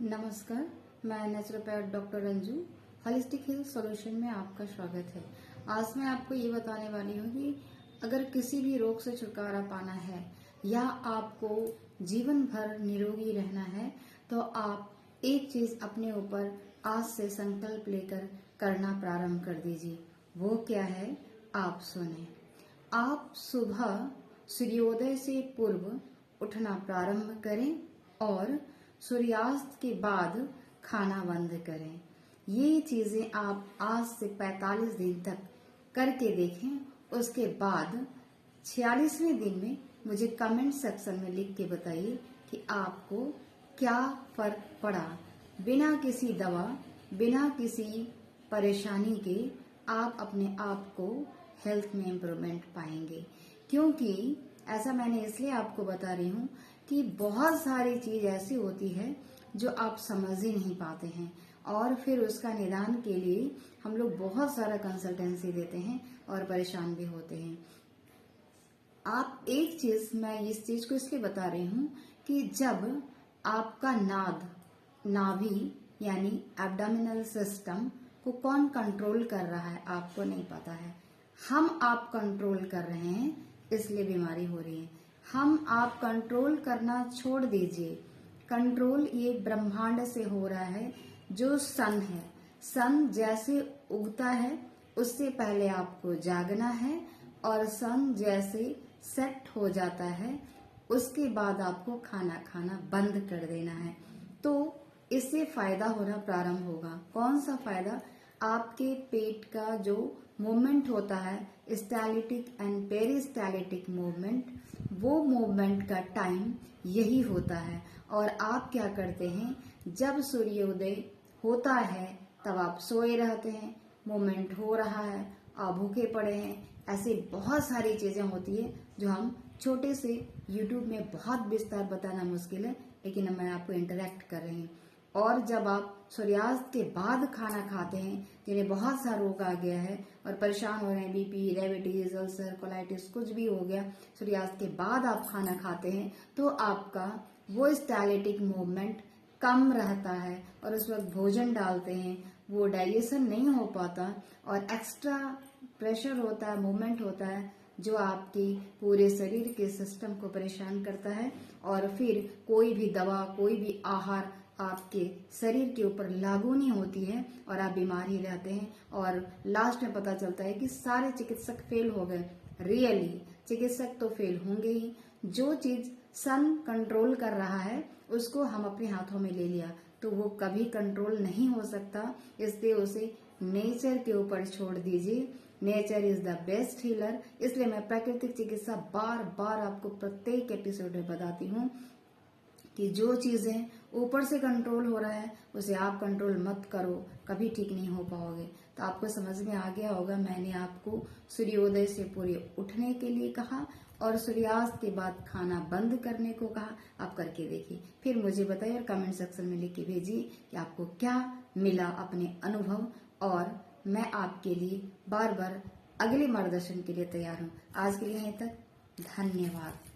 नमस्कार, मैं naturopath doctor Ranju holistic health solution में आपका स्वागत है। आज मैं आपको ये बताने वाली हूँ कि अगर किसी भी रोग से छुटकारा पाना है या आपको जीवन भर निरोगी रहना है तो आप एक चीज अपने ऊपर आज से संकल्प लेकर करना प्रारंभ कर दीजिए। वो क्या है, आप सुने। आप सुबह सूर्योदय से पूर्व उठना प्रारंभ करें और सूर्यास्त के बाद खाना बंद करें। ये चीजें आप आज से 45 दिन तक करके देखें। उसके बाद 46वें दिन में मुझे कमेंट सेक्शन में लिख के बताइए कि आपको क्या फर्क पड़ा। बिना किसी दवा, बिना किसी परेशानी के आप अपने आप को हेल्थ में इम्प्रूवमेंट पाएंगे। क्योंकि ऐसा मैंने इसलिए आपको बता रही हूँ कि बहुत सारी चीज ऐसी होती है जो आप समझ ही नहीं पाते हैं और फिर उसका निदान के लिए हम लोग बहुत सारा कंसल्टेंसी देते हैं और परेशान भी होते हैं। आप एक चीज, मैं इस चीज को इसलिए बता रही हूँ कि जब आपका नाभि यानी एब्डोमिनल सिस्टम को कौन कंट्रोल कर रहा है आपको नहीं पता है। हम आप कंट्रोल कर रहे हैं, इसलिए बीमारी हो रही है। हम आप कंट्रोल करना छोड़ दीजिए। कंट्रोल ये ब्रह्मांड से हो रहा है, जो सन है। सन जैसे उगता है उससे पहले आपको जागना है और सन जैसे सेट हो जाता है उसके बाद आपको खाना खाना बंद कर देना है। तो इससे फायदा होना प्रारंभ होगा। कौन सा फायदा? आपके पेट का जो मूवमेंट होता है, स्टैलिटिक एंड पेरिस्टैलिटिक मूवमेंट, वो मूवमेंट का टाइम यही होता है। और आप क्या करते हैं, जब सूर्योदय होता है तब आप सोए रहते हैं, मूवमेंट हो रहा है, आप भूखे पड़े हैं। ऐसे बहुत सारी चीजें होती है जो हम छोटे से यूट्यूब में बहुत विस्तार बताना मुश्किल है, लेकिन मैं आपको इंटरेक्ट कर रही हूँ। और जब आप सूर्यास्त के बाद खाना खाते हैं, जिन्हें बहुत सा रोग आ गया है और परेशान हो रहे हैं, बीपी, डायबिटीज, अल्सर, कोलाइटिस, कुछ भी हो गया, सूर्यास्त के बाद आप खाना खाते हैं तो आपका वो स्टैलिटिक मूवमेंट कम रहता है और उस वक्त भोजन डालते हैं, वो डाइजेशन नहीं हो पाता और एक्स्ट्रा प्रेशर होता है, मूवमेंट होता है, जो आपकी पूरे शरीर के सिस्टम को परेशान करता है। और फिर कोई भी दवा, कोई भी आहार आपके शरीर के ऊपर लागू नहीं होती है और आप बीमार ही रहते हैं। और लास्ट में पता चलता है कि सारे चिकित्सक फेल हो गए। रियली चिकित्सक तो फेल होंगे ही। जो चीज सन कंट्रोल कर रहा है उसको हम अपने हाथों में ले लिया तो वो कभी कंट्रोल नहीं हो सकता। इसलिए उसे नेचर के ऊपर छोड़ दीजिए। Nature is the best healer. इसलिए मैं प्राकृतिक चिकित्सा बार बार आपको प्रत्येक एपिसोड में बताती हूँ कि जो चीजें ऊपर से कंट्रोल हो रहा है उसे आप कंट्रोल मत करो, कभी ठीक नहीं हो पाओगे। तो आपको समझ में आ गया होगा, मैंने आपको सूर्योदय से पूरे उठने के लिए कहा और सूर्यास्त के बाद खाना बंद करने को कहा। आप करके देखिए, फिर मुझे बताइए और कमेंट सेक्शन में लिख के भेजिए कि आपको क्या मिला अपने अनुभव। और मैं आपके लिए बार बार अगले मार्गदर्शन के लिए तैयार हूँ। आज के लिए यहीं तक, धन्यवाद।